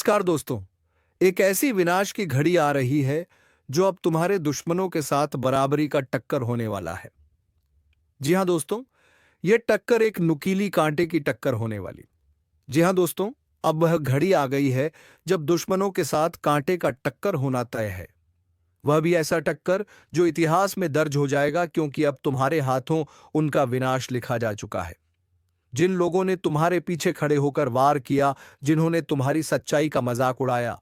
नमस्कार दोस्तों। एक ऐसी विनाश की घड़ी आ रही है जो अब तुम्हारे दुश्मनों के साथ बराबरी का टक्कर होने वाला है। जी हां दोस्तों, यह टक्कर एक नुकीली कांटे की टक्कर होने वाली। जी हां दोस्तों, अब वह घड़ी आ गई है जब दुश्मनों के साथ कांटे का टक्कर होना तय है। वह भी ऐसा टक्कर जो इतिहास में दर्ज हो जाएगा, क्योंकि अब तुम्हारे हाथों उनका विनाश लिखा जा चुका है। जिन लोगों ने तुम्हारे पीछे खड़े होकर वार किया, जिन्होंने तुम्हारी सच्चाई का मजाक उड़ाया,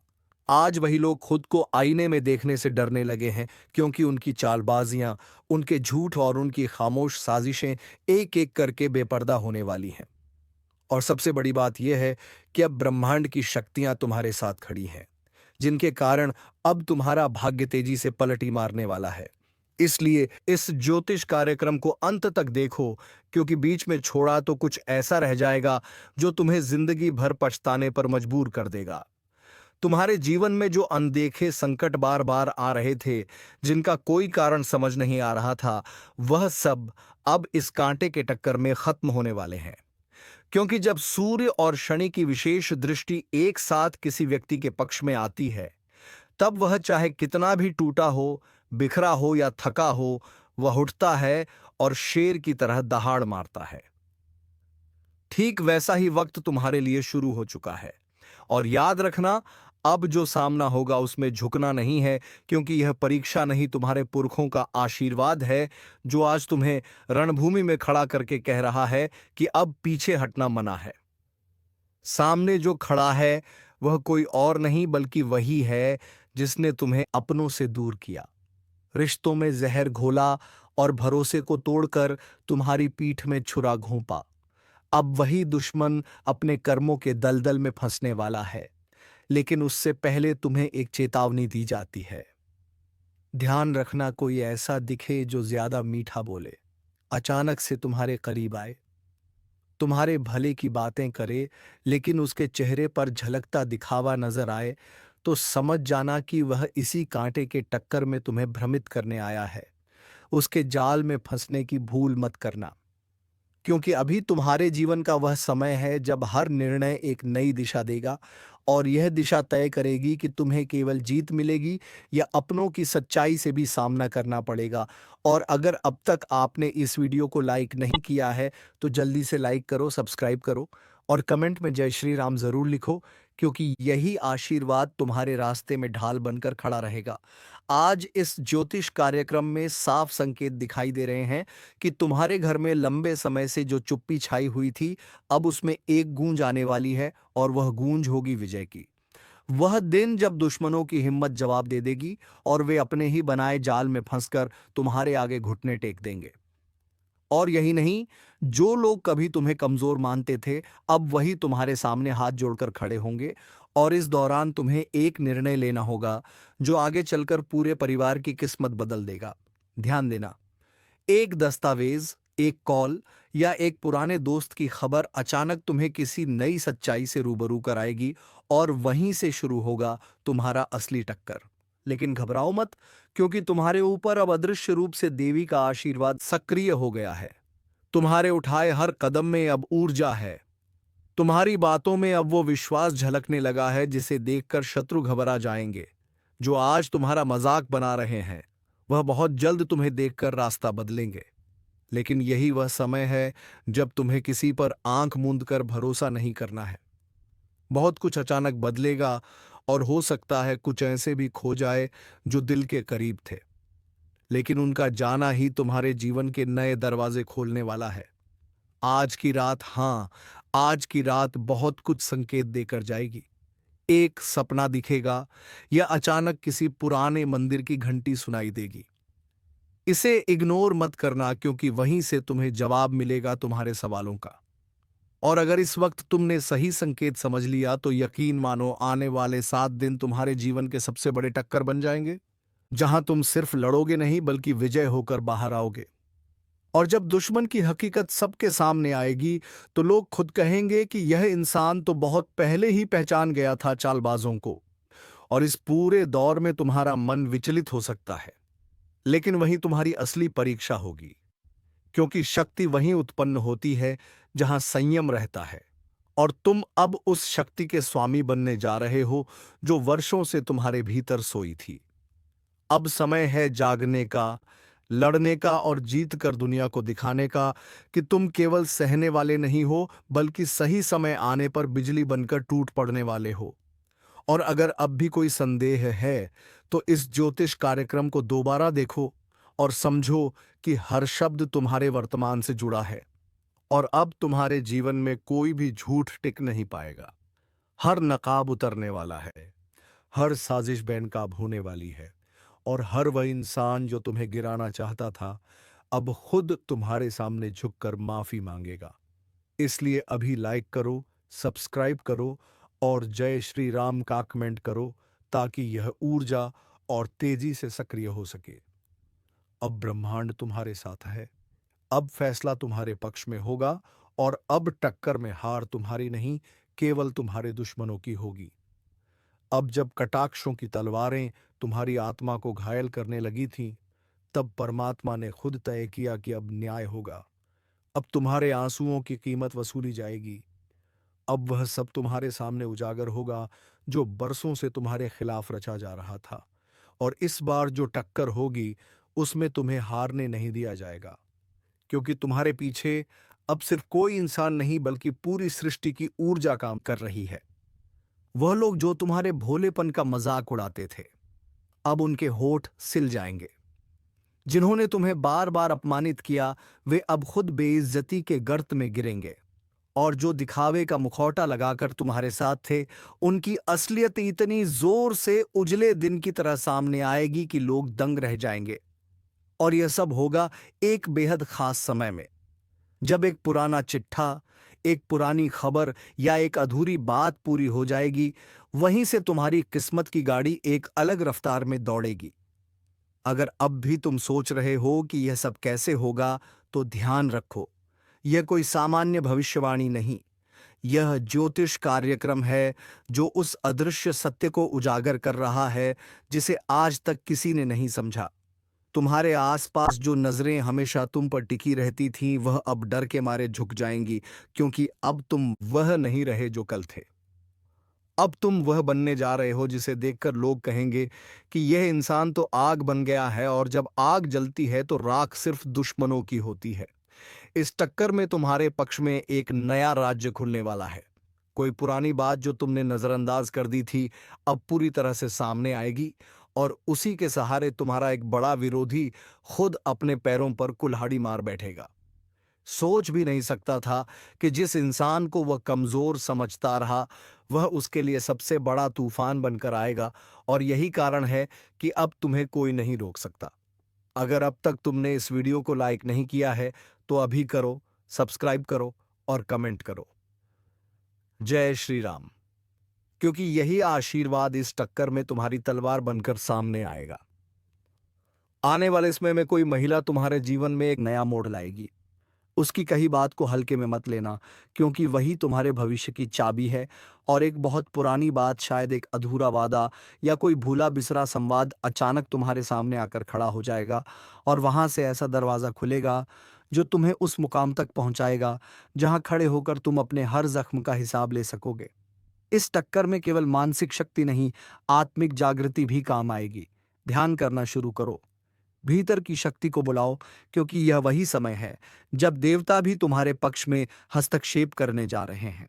आज वही लोग खुद को आईने में देखने से डरने लगे हैं, क्योंकि उनकी चालबाजियां, उनके झूठ और उनकी खामोश साजिशें एक एक करके बेपर्दा होने वाली हैं। और सबसे बड़ी बात यह है कि अब ब्रह्मांड की शक्तियां तुम्हारे साथ खड़ी हैं, जिनके कारण अब तुम्हारा भाग्य तेजी से पलटी मारने वाला है। इसलिए इस ज्योतिष कार्यक्रम को अंत तक देखो, क्योंकि बीच में छोड़ा तो कुछ ऐसा रह जाएगा जो तुम्हें जिंदगी भर पछताने पर मजबूर कर देगा। तुम्हारे जीवन में जो अनदेखे संकट बार बार आ रहे थे, जिनका कोई कारण समझ नहीं आ रहा था, वह सब अब इस कांटे के टक्कर में खत्म होने वाले हैं। क्योंकि जब सूर्य और शनि की विशेष दृष्टि एक साथ किसी व्यक्ति के पक्ष में आती है, तब वह चाहे कितना भी टूटा हो, बिखरा हो या थका हो, वह उठता है और शेर की तरह दहाड़ मारता है। ठीक वैसा ही वक्त तुम्हारे लिए शुरू हो चुका है। और याद रखना, अब जो सामना होगा उसमें झुकना नहीं है, क्योंकि यह परीक्षा नहीं, तुम्हारे पुरखों का आशीर्वाद है, जो आज तुम्हें रणभूमि में खड़ा करके कह रहा है कि अब पीछे हटना मना है। सामने जो खड़ा है वह कोई और नहीं बल्कि वही है जिसने तुम्हें अपनों से दूर किया, रिश्तों में जहर घोला और भरोसे को तोड़कर तुम्हारी पीठ में छुरा घोंपा। अब वही दुश्मन अपने कर्मों के दलदल में फंसने वाला है, लेकिन उससे पहले तुम्हें एक चेतावनी दी जाती है। ध्यान रखना, कोई ऐसा दिखे जो ज्यादा मीठा बोले, अचानक से तुम्हारे करीब आए, तुम्हारे भले की बातें करे, लेकिन उसके चेहरे पर झलकता दिखावा नजर आए, तो समझ जाना कि वह इसी कांटे के टक्कर में तुम्हें भ्रमित करने आया है। उसके जाल में फंसने की भूल मत करना, क्योंकि अभी तुम्हारे जीवन का वह समय है जब हर निर्णय एक नई दिशा देगा, और यह दिशा तय करेगी कि तुम्हें केवल जीत मिलेगी या अपनों की सच्चाई से भी सामना करना पड़ेगा। और अगर अब तक आपने इस वीडियो को लाइक नहीं किया है, तो जल्दी से लाइक करो, सब्सक्राइब करो और कमेंट में जय श्री राम जरूर लिखो, क्योंकि यही आशीर्वाद तुम्हारे रास्ते में ढाल बनकर खड़ा रहेगा। आज इस ज्योतिष कार्यक्रम में साफ संकेत दिखाई दे रहे हैं कि तुम्हारे घर में लंबे समय से जो चुप्पी छाई हुई थी, अब उसमें एक गूंज आने वाली है, और वह गूंज होगी विजय की। वह दिन जब दुश्मनों की हिम्मत जवाब दे देगी और वे अपने ही बनाए जाल में फंसकर तुम्हारे आगे घुटने टेक देंगे। और यही नहीं, जो लोग कभी तुम्हें कमजोर मानते थे, अब वही तुम्हारे सामने हाथ जोड़कर खड़े होंगे। और इस दौरान तुम्हें एक निर्णय लेना होगा जो आगे चलकर पूरे परिवार की किस्मत बदल देगा। ध्यान देना, एक दस्तावेज, एक कॉल या एक पुराने दोस्त की खबर अचानक तुम्हें किसी नई सच्चाई से रूबरू कराएगी, और वहीं से शुरू होगा तुम्हारा असली टक्कर। लेकिन घबराओ मत, क्योंकि तुम्हारे ऊपर अब अदृश्य रूप से देवी का आशीर्वाद सक्रिय हो गया है। तुम्हारे उठाए हर कदम में अब ऊर्जा है। तुम्हारी बातों में अब वो विश्वास झलकने लगा है जिसे देखकर शत्रु घबरा जाएंगे। जो आज तुम्हारा मजाक बना रहे हैं, वह बहुत जल्द तुम्हें देखकर रास्ता बदलेंगे। लेकिन यही वह समय है जब तुम्हें किसी पर आंख मूंद कर भरोसा नहीं करना है। बहुत कुछ अचानक बदलेगा, और हो सकता है कुछ ऐसे भी खो जाए जो दिल के करीब थे, लेकिन उनका जाना ही तुम्हारे जीवन के नए दरवाजे खोलने वाला है। आज की रात, हाँ, आज की रात बहुत कुछ संकेत देकर जाएगी। एक सपना दिखेगा, या अचानक किसी पुराने मंदिर की घंटी सुनाई देगी। इसे इग्नोर मत करना, क्योंकि वहीं से तुम्हें जवाब मिलेगा तुम्हारे सवालों का। और अगर इस वक्त तुमने सही संकेत समझ लिया, तो यकीन मानो, आने वाले 7 दिन तुम्हारे जीवन के सबसे बड़े टक्कर बन जाएंगे, जहां तुम सिर्फ लड़ोगे नहीं बल्कि विजय होकर बाहर आओगे। और जब दुश्मन की हकीकत सबके सामने आएगी, तो लोग खुद कहेंगे कि यह इंसान तो बहुत पहले ही पहचान गया था चालबाजों को। और इस पूरे दौर में तुम्हारा मन विचलित हो सकता है, लेकिन वही तुम्हारी असली परीक्षा होगी, क्योंकि शक्ति वहीं उत्पन्न होती है जहां संयम रहता है। और तुम अब उस शक्ति के स्वामी बनने जा रहे हो जो वर्षों से तुम्हारे भीतर सोई थी। अब समय है जागने का, लड़ने का और जीत कर दुनिया को दिखाने का कि तुम केवल सहने वाले नहीं हो, बल्कि सही समय आने पर बिजली बनकर टूट पड़ने वाले हो। और अगर अब भी कोई संदेह है, तो इस ज्योतिष कार्यक्रम को दोबारा देखो और समझो कि हर शब्द तुम्हारे वर्तमान से जुड़ा है। और अब तुम्हारे जीवन में कोई भी झूठ टिक नहीं पाएगा। हर नकाब उतरने वाला है, हर साजिश बेनकाब होने वाली है, और हर वह इंसान जो तुम्हें गिराना चाहता था, अब खुद तुम्हारे सामने झुककर माफी मांगेगा। इसलिए अभी लाइक करो, सब्सक्राइब करो और जय श्री राम का कमेंट करो, ताकि यह ऊर्जा और तेजी से सक्रिय हो सके। अब ब्रह्मांड तुम्हारे साथ है, अब फैसला तुम्हारे पक्ष में होगा, और अब टक्कर में हार तुम्हारी नहीं, केवल तुम्हारे दुश्मनों की होगी। अब जब कटाक्षों की तलवारें तुम्हारी आत्मा को घायल करने लगी थीं, तब परमात्मा ने खुद तय किया कि अब न्याय होगा। अब तुम्हारे आंसुओं की कीमत वसूली जाएगी। अब वह सब तुम्हारे सामने उजागर होगा जो बरसों से तुम्हारे खिलाफ रचा जा रहा था। और इस बार जो टक्कर होगी, उसमें तुम्हें हारने नहीं दिया जाएगा, क्योंकि तुम्हारे पीछे अब सिर्फ कोई इंसान नहीं, बल्कि पूरी सृष्टि की ऊर्जा काम कर रही है। वह लोग जो तुम्हारे भोलेपन का मजाक उड़ाते थे, अब उनके होठ सिल जाएंगे। जिन्होंने तुम्हें बार बार अपमानित किया, वे अब खुद बेइज्जती के गर्त में गिरेंगे। और जो दिखावे का मुखौटा लगाकर तुम्हारे साथ थे, उनकी असलियत इतनी जोर से उजले दिन की तरह सामने आएगी कि लोग दंग रह जाएंगे। और यह सब होगा एक बेहद खास समय में, जब एक पुराना चिट्ठा, एक पुरानी खबर या एक अधूरी बात पूरी हो जाएगी। वहीं से तुम्हारी किस्मत की गाड़ी एक अलग रफ्तार में दौड़ेगी। अगर अब भी तुम सोच रहे हो कि यह सब कैसे होगा, तो ध्यान रखो, यह कोई सामान्य भविष्यवाणी नहीं। यह ज्योतिष कार्यक्रम है जो उस अदृश्य सत्य को उजागर कर रहा है जिसे आज तक किसी ने नहीं समझा। तुम्हारे आसपास जो नजरें हमेशा तुम पर टिकी रहती थीं, वह अब डर के मारे झुक जाएंगी, क्योंकि अब तुम वह नहीं रहे जो कल थे। अब तुम वह बनने जा रहे हो जिसे देखकर लोग कहेंगे कि यह इंसान तो आग बन गया है, और जब आग जलती है तो राख सिर्फ दुश्मनों की होती है। इस टक्कर में तुम्हारे पक्ष में एक नया राज्य खुलने वाला है। कोई पुरानी बात जो तुमने नजरअंदाज कर दी थी, अब पूरी तरह से सामने आएगी, और उसी के सहारे तुम्हारा एक बड़ा विरोधी खुद अपने पैरों पर कुल्हाड़ी मार बैठेगा। सोच भी नहीं सकता था कि जिस इंसान को वह कमजोर समझता रहा, वह उसके लिए सबसे बड़ा तूफान बनकर आएगा। और यही कारण है कि अब तुम्हें कोई नहीं रोक सकता। अगर अब तक तुमने इस वीडियो को लाइक नहीं किया है, तो अभी करो, सब्सक्राइब करो और कमेंट करो। जय श्री राम। क्योंकि यही आशीर्वाद इस टक्कर में तुम्हारी तलवार बनकर सामने आएगा। आने वाले समय में कोई महिला तुम्हारे जीवन में एक नया मोड़ लाएगी। उसकी कही बात को हल्के में मत लेना, क्योंकि वही तुम्हारे भविष्य की चाबी है। और एक बहुत पुरानी बात, शायद एक अधूरा वादा या कोई भूला बिसरा संवाद अचानक तुम्हारे सामने आकर खड़ा हो जाएगा, और वहां से ऐसा दरवाजा खुलेगा जो तुम्हें उस मुकाम तक पहुंचाएगा जहां खड़े होकर तुम अपने हर जख्म का हिसाब ले सकोगे। इस टक्कर में केवल मानसिक शक्ति नहीं, आत्मिक जागृति भी काम आएगी। ध्यान करना शुरू करो, भीतर की शक्ति को बुलाओ, क्योंकि यह वही समय है जब देवता भी तुम्हारे पक्ष में हस्तक्षेप करने जा रहे हैं।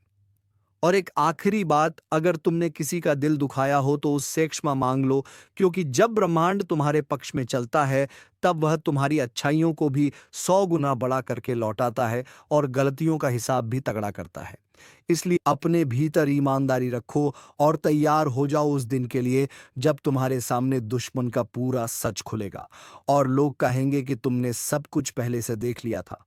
और एक आखिरी बात, अगर तुमने किसी का दिल दुखाया हो तो उससे क्षमा मांग लो, क्योंकि जब ब्रह्मांड तुम्हारे पक्ष में चलता है, तब वह तुम्हारी अच्छाइयों को भी 100 गुना बड़ा करके लौटाता है, और गलतियों का हिसाब भी तगड़ा करता है। इसलिए अपने भीतर ईमानदारी रखो और तैयार हो जाओ उस दिन के लिए जब तुम्हारे सामने दुश्मन का पूरा सच खुलेगा, और लोग कहेंगे कि तुमने सब कुछ पहले से देख लिया था।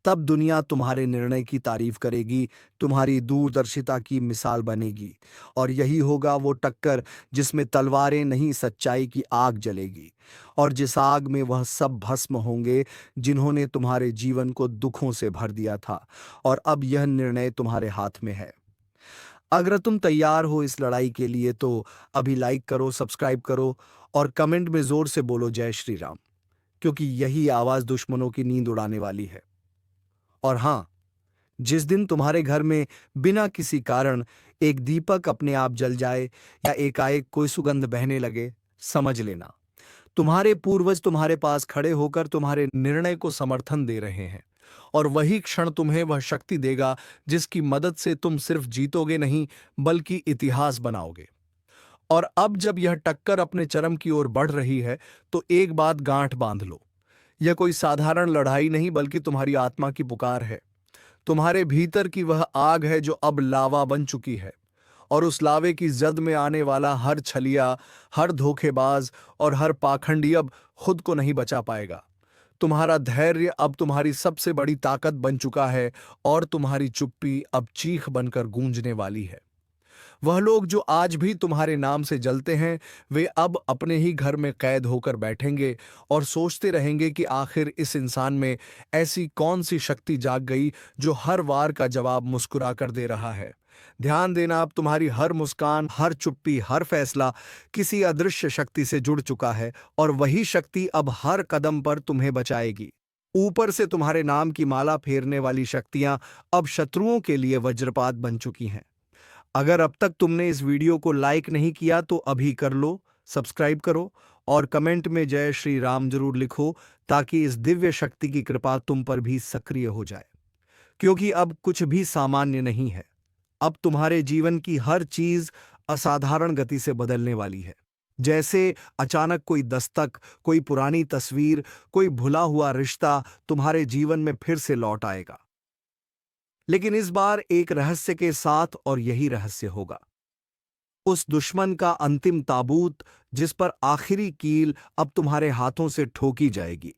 तब दुनिया तुम्हारे निर्णय की तारीफ करेगी, तुम्हारी दूरदर्शिता की मिसाल बनेगी। और यही होगा वो टक्कर जिसमें तलवारें नहीं, सच्चाई की आग जलेगी, और जिस आग में वह सब भस्म होंगे जिन्होंने तुम्हारे जीवन को दुखों से भर दिया था। और अब यह निर्णय तुम्हारे हाथ में है। अगर तुम तैयार हो इस लड़ाई के लिए, तो अभी लाइक करो, सब्सक्राइब करो और कमेंट में जोर से बोलो जय श्री राम, क्योंकि यही आवाज दुश्मनों की नींद उड़ाने वाली है। और हाँ, जिस दिन तुम्हारे घर में बिना किसी कारण एक दीपक अपने आप जल जाए या एकाएक कोई सुगंध बहने लगे, समझ लेना तुम्हारे पूर्वज तुम्हारे पास खड़े होकर तुम्हारे निर्णय को समर्थन दे रहे हैं। और वही क्षण तुम्हें वह शक्ति देगा जिसकी मदद से तुम सिर्फ जीतोगे नहीं बल्कि इतिहास बनाओगे। और अब जब यह टक्कर अपने चरम की ओर बढ़ रही है तो एक बात गांठ बांध लो, यह कोई साधारण लड़ाई नहीं बल्कि तुम्हारी आत्मा की पुकार है। तुम्हारे भीतर की वह आग है जो अब लावा बन चुकी है, और उस लावे की जद में आने वाला हर छलिया, हर धोखेबाज और हर पाखंडी अब खुद को नहीं बचा पाएगा। तुम्हारा धैर्य अब तुम्हारी सबसे बड़ी ताकत बन चुका है, और तुम्हारी चुप्पी अब चीख बनकर गूंजने वाली है। वह लोग जो आज भी तुम्हारे नाम से जलते हैं, वे अब अपने ही घर में कैद होकर बैठेंगे और सोचते रहेंगे कि आखिर इस इंसान में ऐसी कौन सी शक्ति जाग गई जो हर वार का जवाब मुस्कुरा कर दे रहा है। ध्यान देना, अब तुम्हारी हर मुस्कान, हर चुप्पी, हर फैसला किसी अदृश्य शक्ति से जुड़ चुका है, और वही शक्ति अब हर कदम पर तुम्हें बचाएगी। ऊपर से तुम्हारे नाम की माला फेरने वाली शक्तियां अब शत्रुओं के लिए वज्रपात बन चुकी हैं। अगर अब तक तुमने इस वीडियो को लाइक नहीं किया तो अभी कर लो, सब्सक्राइब करो और कमेंट में जय श्री राम जरूर लिखो, ताकि इस दिव्य शक्ति की कृपा तुम पर भी सक्रिय हो जाए। क्योंकि अब कुछ भी सामान्य नहीं है, अब तुम्हारे जीवन की हर चीज असाधारण गति से बदलने वाली है। जैसे अचानक कोई दस्तक, कोई पुरानी तस्वीर, कोई भुला हुआ रिश्ता तुम्हारे जीवन में फिर से लौट आएगा, लेकिन इस बार एक रहस्य के साथ, और यही रहस्य होगा उस दुश्मन का अंतिम ताबूत जिस पर आखिरी कील अब तुम्हारे हाथों से ठोकी जाएगी।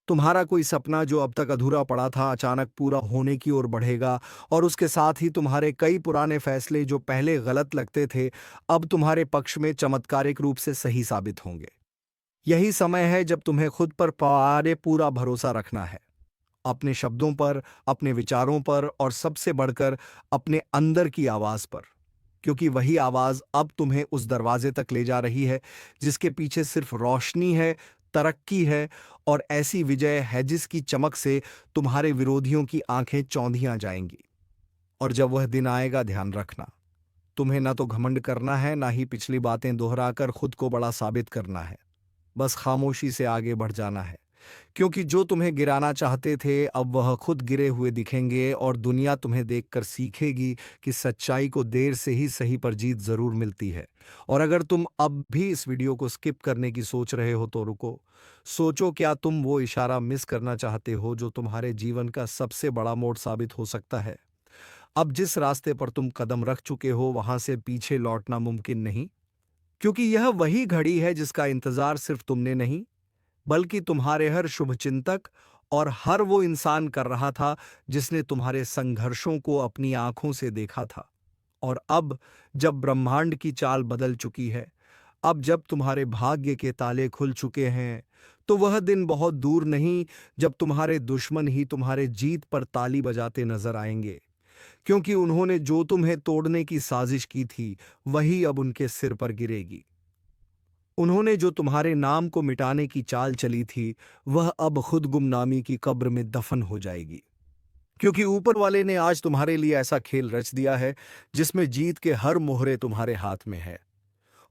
तुम्हारा कोई सपना जो अब तक अधूरा पड़ा था अचानक पूरा होने की ओर बढ़ेगा, और उसके साथ ही तुम्हारे कई पुराने फैसले जो पहले गलत लगते थे अब तुम्हारे पक्ष में चमत्कारिक रूप से सही साबित होंगे। यही समय है जब तुम्हें खुद पर पूरा भरोसा रखना है, अपने शब्दों पर, अपने विचारों पर, और सबसे बढ़कर अपने अंदर की आवाज पर। क्योंकि वही आवाज अब तुम्हें उस दरवाजे तक ले जा रही है जिसके पीछे सिर्फ रोशनी है, तरक्की है, और ऐसी विजय है जिसकी चमक से तुम्हारे विरोधियों की आंखें चौंधियां जाएंगी। और जब वह दिन आएगा, ध्यान रखना, तुम्हें ना तो घमंड करना है, ना ही पिछली बातें दोहराकर खुद को बड़ा साबित करना है। बस खामोशी से आगे बढ़ जाना है, क्योंकि जो तुम्हें गिराना चाहते थे अब वह खुद गिरे हुए दिखेंगे, और दुनिया तुम्हें देखकर सीखेगी कि सच्चाई को देर से ही सही पर जीत जरूर मिलती है। और अगर तुम अब भी इस वीडियो को स्किप करने की सोच रहे हो तो रुको, सोचो, क्या तुम वो इशारा मिस करना चाहते हो जो तुम्हारे जीवन का सबसे बड़ा मोड़ साबित हो सकता है। अब जिस रास्ते पर तुम कदम रख चुके हो वहां से पीछे लौटना मुमकिन नहीं, क्योंकि यह वही घड़ी है जिसका इंतजार सिर्फ तुमने नहीं बल्कि तुम्हारे हर शुभचिंतक और हर वो इंसान कर रहा था जिसने तुम्हारे संघर्षों को अपनी आंखों से देखा था। और अब जब ब्रह्मांड की चाल बदल चुकी है, अब जब तुम्हारे भाग्य के ताले खुल चुके हैं, तो वह दिन बहुत दूर नहीं जब तुम्हारे दुश्मन ही तुम्हारे जीत पर ताली बजाते नजर आएंगे, क्योंकि उन्होंने जो तुम्हें तोड़ने की साजिश की थी वही अब उनके सिर पर गिरेगी। उन्होंने जो तुम्हारे नाम को मिटाने की चाल चली थी वह अब खुद गुमनामी की कब्र में दफन हो जाएगी, क्योंकि ऊपर वाले ने आज तुम्हारे लिए ऐसा खेल रच दिया है जिसमें जीत के हर मोहरे तुम्हारे हाथ में है।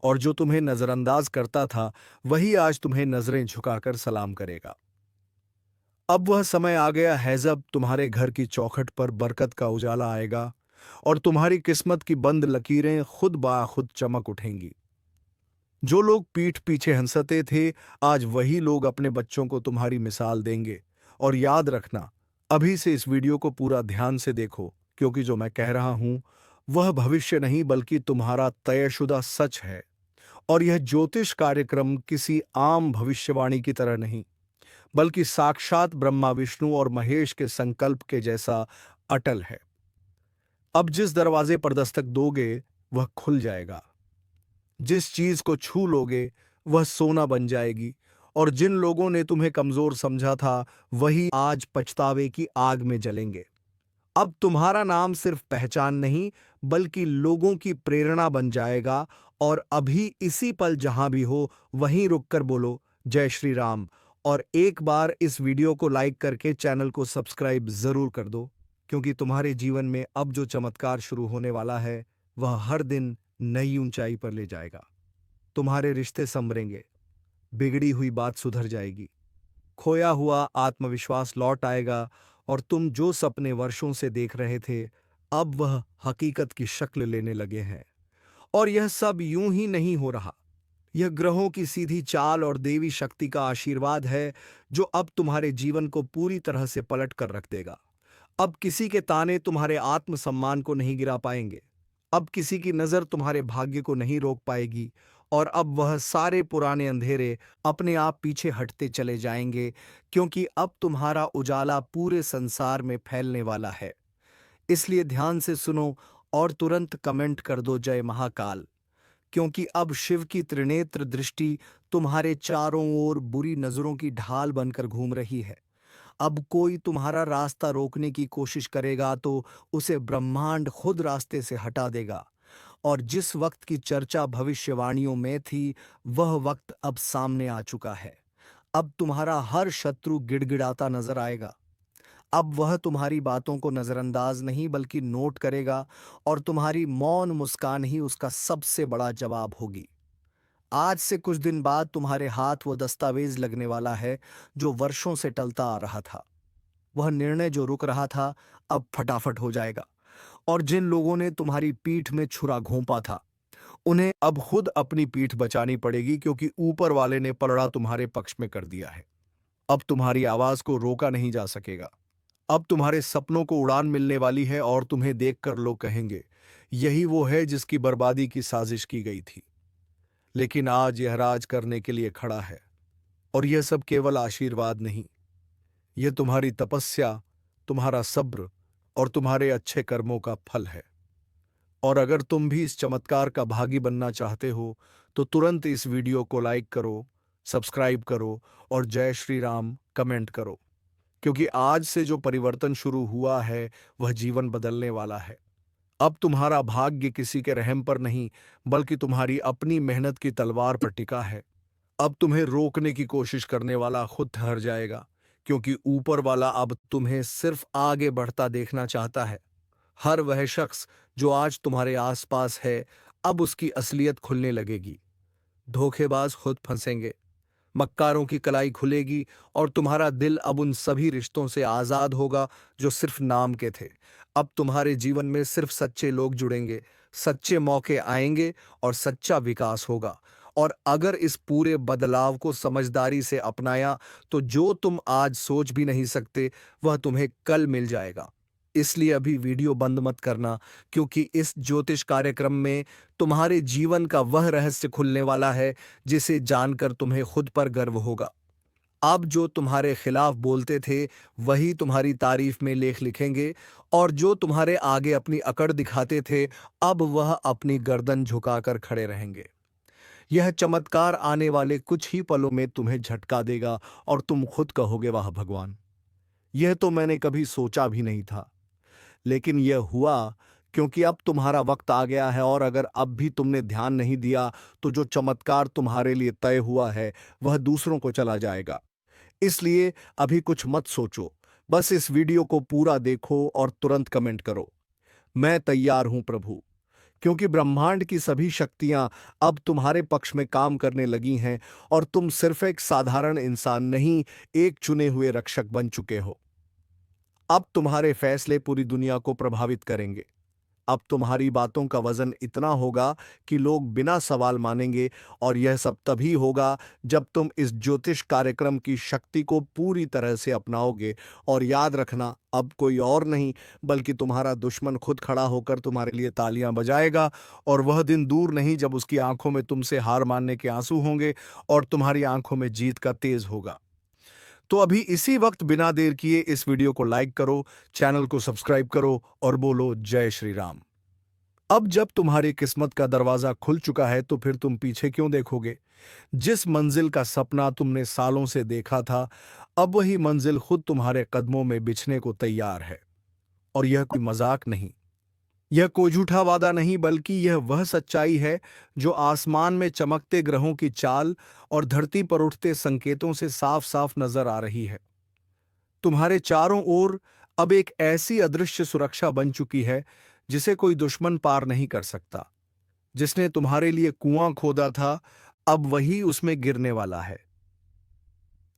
और जो तुम्हें नजरअंदाज करता था वही आज तुम्हें नजरें झुकाकर सलाम करेगा। अब वह समय आ गया है जब तुम्हारे घर की चौखट पर बरकत का उजाला आएगा, और तुम्हारी किस्मत की बंद लकीरें खुद ब खुद चमक उठेंगी। जो लोग पीठ पीछे हंसते थे आज वही लोग अपने बच्चों को तुम्हारी मिसाल देंगे। और याद रखना, अभी से इस वीडियो को पूरा ध्यान से देखो, क्योंकि जो मैं कह रहा हूं वह भविष्य नहीं बल्कि तुम्हारा तयशुदा सच है। और यह ज्योतिष कार्यक्रम किसी आम भविष्यवाणी की तरह नहीं, बल्कि साक्षात ब्रह्मा, विष्णु और महेश के संकल्प के जैसा अटल है। अब जिस दरवाजे पर दस्तक दोगे वह खुल जाएगा, जिस चीज को छू लोगे वह सोना बन जाएगी, और जिन लोगों ने तुम्हें कमजोर समझा था वही आज पछतावे की आग में जलेंगे। अब तुम्हारा नाम सिर्फ पहचान नहीं बल्कि लोगों की प्रेरणा बन जाएगा। और अभी इसी पल जहां भी हो वहीं रुककर बोलो जय श्री राम, और एक बार इस वीडियो को लाइक करके चैनल को सब्सक्राइब जरूर कर दो। क्योंकि तुम्हारे जीवन में अब जो चमत्कार शुरू होने वाला है वह हर दिन नई ऊंचाई पर ले जाएगा। तुम्हारे रिश्ते संभरेंगे, बिगड़ी हुई बात सुधर जाएगी, खोया हुआ आत्मविश्वास लौट आएगा और तुम जो सपने वर्षों से देख रहे थे अब वह हकीकत की शक्ल लेने लगे हैं। और यह सब यूं ही नहीं हो रहा। यह ग्रहों की सीधी चाल और देवी शक्ति का आशीर्वाद है जो अब तुम्हारे जीवन को पूरी तरह से पलट कर रख देगा। अब किसी के ताने तुम्हारे आत्मसम्मान को नहीं गिरा पाएंगे। अब किसी की नजर तुम्हारे भाग्य को नहीं रोक पाएगी और अब वह सारे पुराने अंधेरे अपने आप पीछे हटते चले जाएंगे, क्योंकि अब तुम्हारा उजाला पूरे संसार में फैलने वाला है। इसलिए ध्यान से सुनो और तुरंत कमेंट कर दो जय महाकाल, क्योंकि अब शिव की त्रिनेत्र दृष्टि तुम्हारे चारों ओर बुरी नजरों की ढाल बनकर घूम रही है। अब कोई तुम्हारा रास्ता रोकने की कोशिश करेगा तो उसे ब्रह्मांड खुद रास्ते से हटा देगा। और जिस वक्त की चर्चा भविष्यवाणियों में थी वह वक्त अब सामने आ चुका है। अब तुम्हारा हर शत्रु गिड़गिड़ाता नजर आएगा। अब वह तुम्हारी बातों को नजरअंदाज नहीं बल्कि नोट करेगा और तुम्हारी मौन मुस्कान ही उसका सबसे बड़ा जवाब होगी। आज से कुछ दिन बाद तुम्हारे हाथ वो दस्तावेज लगने वाला है जो वर्षों से टलता आ रहा था। वह निर्णय जो रुक रहा था अब फटाफट हो जाएगा। और जिन लोगों ने तुम्हारी पीठ में छुरा घोंपा था उन्हें अब खुद अपनी पीठ बचानी पड़ेगी, क्योंकि ऊपर वाले ने पलड़ा तुम्हारे पक्ष में कर दिया है। अब तुम्हारी आवाज को रोका नहीं जा सकेगा। अब तुम्हारे सपनों को उड़ान मिलने वाली है और तुम्हें देखकर लोग कहेंगे यही वो है जिसकी बर्बादी की साजिश की गई थी। लेकिन आज यह राज करने के लिए खड़ा है। और यह सब केवल आशीर्वाद नहीं, यह तुम्हारी तपस्या, तुम्हारा सब्र और तुम्हारे अच्छे कर्मों का फल है। और अगर तुम भी इस चमत्कार का भागी बनना चाहते हो तो तुरंत इस वीडियो को लाइक करो, सब्सक्राइब करो और जय श्री राम कमेंट करो, क्योंकि आज से जो परिवर्तन शुरू हुआ है वह जीवन बदलने वाला है। अब तुम्हारा भाग्य किसी के रहम पर नहीं बल्कि तुम्हारी अपनी मेहनत की तलवार पर टिका है। अब तुम्हें रोकने की कोशिश करने वाला खुद ठहर जाएगा, क्योंकि ऊपर वाला अब तुम्हें सिर्फ आगे बढ़ता देखना चाहता है। हर वह शख्स जो आज तुम्हारे आसपास है अब उसकी असलियत खुलने लगेगी। धोखेबाज खुद फंसेंगे, मक्कारों की कलाई खुलेगी और तुम्हारा दिल अब उन सभी रिश्तों से आजाद होगा जो सिर्फ नाम के थे। अब तुम्हारे जीवन में सिर्फ सच्चे लोग जुड़ेंगे, सच्चे मौके आएंगे और सच्चा विकास होगा। और अगर इस पूरे बदलाव को समझदारी से अपनाया तो जो तुम आज सोच भी नहीं सकते वह तुम्हें कल मिल जाएगा। इसलिए अभी वीडियो बंद मत करना, क्योंकि इस ज्योतिष कार्यक्रम में तुम्हारे जीवन का वह रहस्य खुलने वाला है जिसे जानकर तुम्हें खुद पर गर्व होगा। अब जो तुम्हारे खिलाफ बोलते थे वही तुम्हारी तारीफ में लेख लिखेंगे, और जो तुम्हारे आगे अपनी अकड़ दिखाते थे अब वह अपनी गर्दन झुकाकर खड़े रहेंगे। यह चमत्कार आने वाले कुछ ही पलों में तुम्हें झटका देगा और तुम खुद कहोगे वाह भगवान, यह तो मैंने कभी सोचा भी नहीं था। लेकिन यह हुआ क्योंकि अब तुम्हारा वक्त आ गया है, और अगर अब भी तुमने ध्यान नहीं दिया तो जो चमत्कार तुम्हारे लिए तय हुआ है वह दूसरों को चला जाएगा। इसलिए अभी कुछ मत सोचो, बस इस वीडियो को पूरा देखो और तुरंत कमेंट करो मैं तैयार हूं प्रभु, क्योंकि ब्रह्मांड की सभी शक्तियां अब तुम्हारे पक्ष में काम करने लगी हैं और तुम सिर्फ एक साधारण इंसान नहीं, एक चुने हुए रक्षक बन चुके हो। अब तुम्हारे फैसले पूरी दुनिया को प्रभावित करेंगे। अब तुम्हारी बातों का वजन इतना होगा कि लोग बिना सवाल मानेंगे, और यह सब तभी होगा जब तुम इस ज्योतिष कार्यक्रम की शक्ति को पूरी तरह से अपनाओगे। और याद रखना, अब कोई और नहीं बल्कि तुम्हारा दुश्मन खुद खड़ा होकर तुम्हारे लिए तालियां बजाएगा, और वह दिन दूर नहीं जब उसकी आंखों में तुमसे हार मानने के आंसू होंगे और तुम्हारी आंखों में जीत का तेज होगा। तो अभी इसी वक्त बिना देर किए इस वीडियो को लाइक करो, चैनल को सब्सक्राइब करो और बोलो जय श्री राम। अब जब तुम्हारी किस्मत का दरवाजा खुल चुका है तो फिर तुम पीछे क्यों देखोगे? जिस मंजिल का सपना तुमने सालों से देखा था अब वही मंजिल खुद तुम्हारे कदमों में बिछने को तैयार है। और यह कोई मजाक नहीं, यह कोई झूठा वादा नहीं, बल्कि यह वह सच्चाई है जो आसमान में चमकते ग्रहों की चाल और धरती पर उठते संकेतों से साफ साफ नजर आ रही है। तुम्हारे चारों ओर अब एक ऐसी अदृश्य सुरक्षा बन चुकी है जिसे कोई दुश्मन पार नहीं कर सकता। जिसने तुम्हारे लिए कुआं खोदा था, अब वही उसमें गिरने वाला है।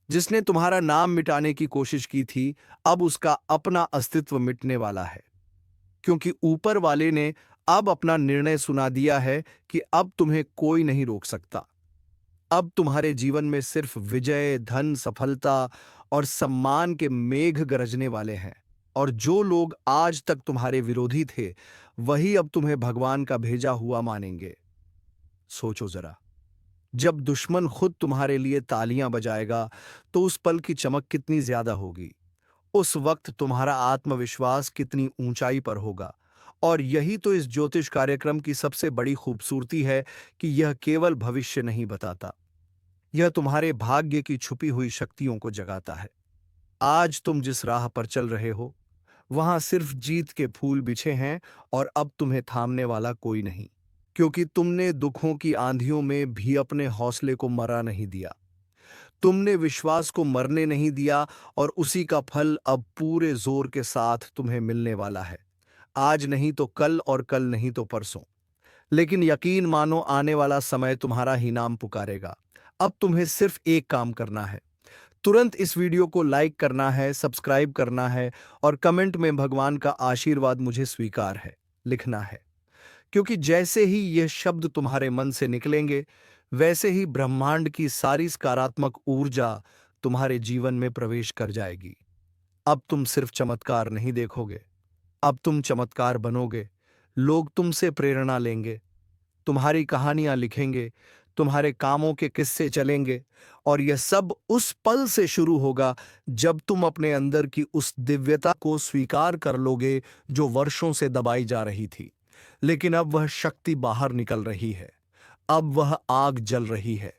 जिसने तुम्हारा नाम मिटाने की कोशिश की थी, अब उसका अपना अस्तित्व मिटने वाला है। क्योंकि ऊपर वाले ने अब अपना निर्णय सुना दिया है कि अब तुम्हें कोई नहीं रोक सकता। अब तुम्हारे जीवन में सिर्फ विजय, धन, सफलता और सम्मान के मेघ गरजने वाले हैं। और जो लोग आज तक तुम्हारे विरोधी थे, वही अब तुम्हें भगवान का भेजा हुआ मानेंगे। सोचो जरा, जब दुश्मन खुद तुम्हारे लिए तालियां बजाएगा, तो उस पल की चमक कितनी ज्यादा होगी। उस वक्त तुम्हारा आत्मविश्वास कितनी ऊंचाई पर होगा। और यही तो इस ज्योतिष कार्यक्रम की सबसे बड़ी खूबसूरती है कि यह केवल भविष्य नहीं बताता, यह तुम्हारे भाग्य की छुपी हुई शक्तियों को जगाता है। आज तुम जिस राह पर चल रहे हो, वहां सिर्फ जीत के फूल बिछे हैं, और अब तुम्हें थामने वाला कोई नहीं। क्योंकि तुमने दुखों की आंधियों में भी अपने हौसले को मरा नहीं दिया। तुमने विश्वास को मरने नहीं दिया, और उसी का फल अब पूरे जोर के साथ तुम्हें मिलने वाला है। आज नहीं तो कल, और कल नहीं तो परसों। लेकिन यकीन मानो, आने वाला समय तुम्हारा ही नाम पुकारेगा। अब तुम्हें सिर्फ एक काम करना है। तुरंत इस वीडियो को लाइक करना है, सब्सक्राइब करना है, और कमेंट में भगवान का आशीर्वाद मुझे स्वीकार है लिखना है। क्योंकि जैसे ही ये शब्द तुम्हारे मन से निकलेंगे, वैसे ही ब्रह्मांड की सारी सकारात्मक ऊर्जा तुम्हारे जीवन में प्रवेश कर जाएगी। अब तुम सिर्फ चमत्कार नहीं देखोगे, अब तुम चमत्कार बनोगे। लोग तुमसे प्रेरणा लेंगे, तुम्हारी कहानियां लिखेंगे, तुम्हारे कामों के किस्से चलेंगे। और यह सब उस पल से शुरू होगा जब तुम अपने अंदर की उस दिव्यता को स्वीकार कर लोगे, जो वर्षों से दबाई जा रही थी। लेकिन अब वह शक्ति बाहर निकल रही है। अब वह आग जल रही है।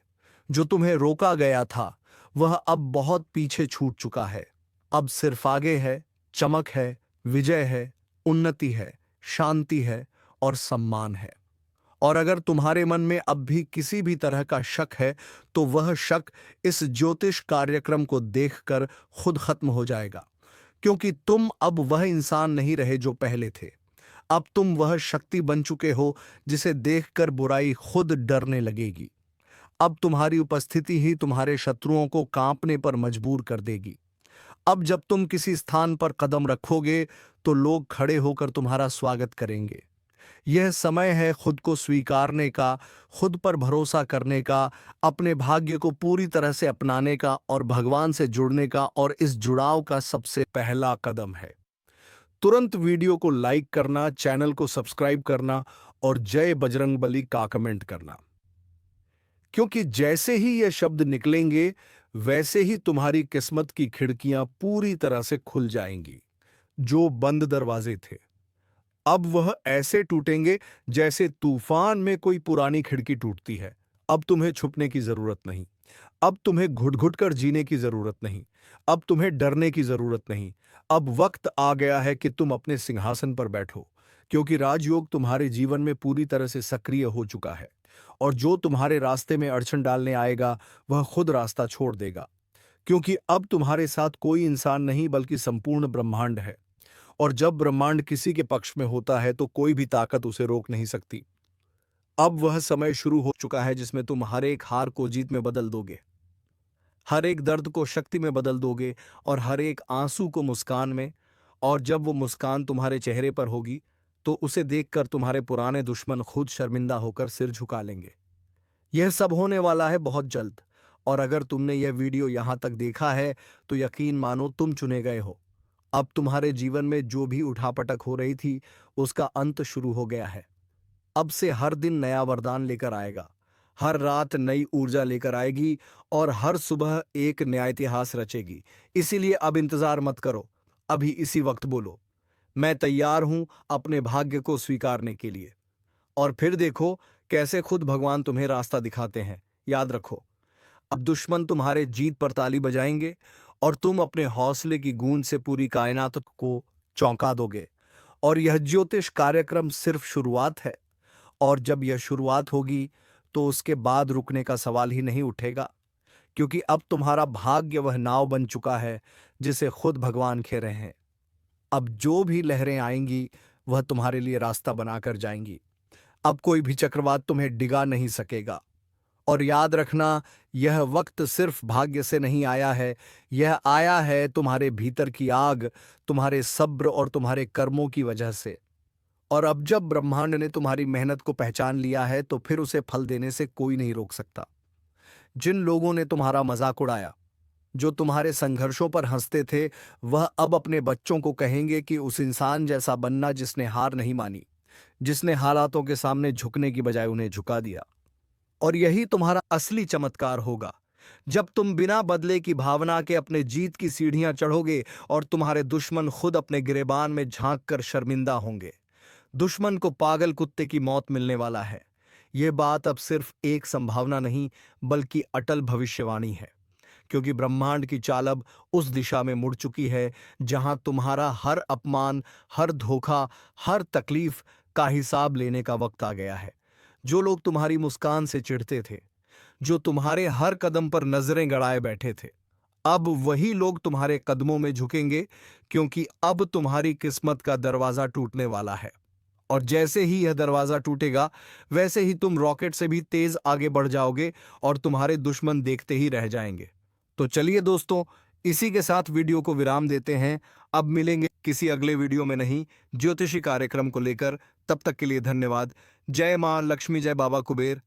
जो तुम्हें रोका गया था, वह अब बहुत पीछे छूट चुका है। अब सिर्फ आगे है, चमक है, विजय है, उन्नति है, शांति है, और सम्मान है। और अगर तुम्हारे मन में अब भी किसी भी तरह का शक है, तो वह शक इस ज्योतिष कार्यक्रम को देखकर खुद खत्म हो जाएगा। क्योंकि तुम अब वह इंसान नहीं रहे जो पहले थे। अब तुम वह शक्ति बन चुके हो जिसे देखकर बुराई खुद डरने लगेगी। अब तुम्हारी उपस्थिति ही तुम्हारे शत्रुओं को कांपने पर मजबूर कर देगी। अब जब तुम किसी स्थान पर कदम रखोगे, तो लोग खड़े होकर तुम्हारा स्वागत करेंगे। यह समय है खुद को स्वीकारने का, खुद पर भरोसा करने का, अपने भाग्य को पूरी तरह से अपनाने का, और भगवान से जुड़ने का। और इस जुड़ाव का सबसे पहला कदम है तुरंत वीडियो को लाइक करना, चैनल को सब्सक्राइब करना, और जय बजरंगबली का कमेंट करना। क्योंकि जैसे ही ये शब्द निकलेंगे, वैसे ही तुम्हारी किस्मत की खिड़कियां पूरी तरह से खुल जाएंगी। जो बंद दरवाजे थे, अब वह ऐसे टूटेंगे जैसे तूफान में कोई पुरानी खिड़की टूटती है। अब तुम्हें छुपने की जरूरत नहीं, अब तुम्हें घुट घुट कर जीने की जरूरत नहीं, अब तुम्हें डरने की जरूरत नहीं। अब वक्त आ गया है कि तुम अपने सिंहासन पर बैठो। क्योंकि राजयोग तुम्हारे जीवन में पूरी तरह से सक्रिय हो चुका है। और जो तुम्हारे रास्ते में अड़चन डालने आएगा, वह खुद रास्ता छोड़ देगा। क्योंकि अब तुम्हारे साथ कोई इंसान नहीं, बल्कि संपूर्ण ब्रह्मांड है। और जब ब्रह्मांड किसी के पक्ष में होता है, तो कोई भी ताकत उसे रोक नहीं सकती। अब वह समय शुरू हो चुका है जिसमें तुम हर एक हार को जीत में बदल दोगे, हर एक दर्द को शक्ति में बदल दोगे, और हर एक आंसू को मुस्कान में। और जब वो मुस्कान तुम्हारे चेहरे पर होगी, तो उसे देखकर तुम्हारे पुराने दुश्मन खुद शर्मिंदा होकर सिर झुका लेंगे। यह सब होने वाला है बहुत जल्द। और अगर तुमने यह वीडियो यहां तक देखा है, तो यकीन मानो तुम चुने गए हो। अब तुम्हारे जीवन में जो भी उठापटक हो रही थी, उसका अंत शुरू हो गया है। अब से हर दिन नया वरदान लेकर आएगा, हर रात नई ऊर्जा लेकर आएगी, और हर सुबह एक नया इतिहास रचेगी। इसीलिए अब इंतजार मत करो, अभी इसी वक्त बोलो, मैं तैयार हूं अपने भाग्य को स्वीकारने के लिए। और फिर देखो कैसे खुद भगवान तुम्हें रास्ता दिखाते हैं। याद रखो, अब दुश्मन तुम्हारे जीत पर ताली बजाएंगे, और तुम अपने हौसले की गूंज से पूरी कायनात को चौंका दोगे। और यह ज्योतिष कार्यक्रम सिर्फ शुरुआत है। और जब यह शुरुआत होगी, तो उसके बाद रुकने का सवाल ही नहीं उठेगा। क्योंकि अब तुम्हारा भाग्य वह नाव बन चुका है जिसे खुद भगवान खे रहे हैं। अब जो भी लहरें आएंगी वह तुम्हारे लिए रास्ता बनाकर जाएंगी। अब कोई भी चक्रवात तुम्हें डिगा नहीं सकेगा। और याद रखना, यह वक्त सिर्फ भाग्य से नहीं आया है, यह आया है तुम्हारे भीतर की आग, तुम्हारे सब्र और तुम्हारे कर्मों की वजह से। और अब जब ब्रह्मांड ने तुम्हारी मेहनत को पहचान लिया है तो फिर उसे फल देने से कोई नहीं रोक सकता। जिन लोगों ने तुम्हारा मजाक उड़ाया, जो तुम्हारे संघर्षों पर हंसते थे, वह अब अपने बच्चों को कहेंगे कि उस इंसान जैसा बनना जिसने हार नहीं मानी, जिसने हालातों के सामने झुकने की बजाय उन्हें झुका दिया। और यही तुम्हारा असली चमत्कार होगा, जब तुम बिना बदले की भावना के अपने जीत की सीढ़ियां चढ़ोगे और तुम्हारे दुश्मन खुद अपने गिरेबान में झांक कर शर्मिंदा होंगे। दुश्मन को पागल कुत्ते की मौत मिलने वाला है। यह बात अब सिर्फ एक संभावना नहीं, बल्कि अटल भविष्यवाणी है, क्योंकि ब्रह्मांड की चाल अब उस दिशा में मुड़ चुकी है जहां तुम्हारा हर अपमान, हर धोखा, हर तकलीफ का हिसाब लेने का वक्त आ गया है। जो लोग तुम्हारी मुस्कान से चिढ़ते थे, जो तुम्हारे हर कदम पर नजरें गड़ाए बैठे थे, अब वही लोग तुम्हारे कदमों में झुकेंगे, क्योंकि अब तुम्हारी किस्मत का दरवाजा टूटने वाला है। और जैसे ही यह दरवाजा टूटेगा, वैसे ही तुम रॉकेट से भी तेज आगे बढ़ जाओगे और तुम्हारे दुश्मन देखते ही रह जाएंगे। तो चलिए दोस्तों, इसी के साथ वीडियो को विराम देते हैं। अब मिलेंगे किसी अगले वीडियो में नहीं ज्योतिषी कार्यक्रम को लेकर। तब तक के लिए धन्यवाद। जय मां लक्ष्मी, जय बाबा कुबेर।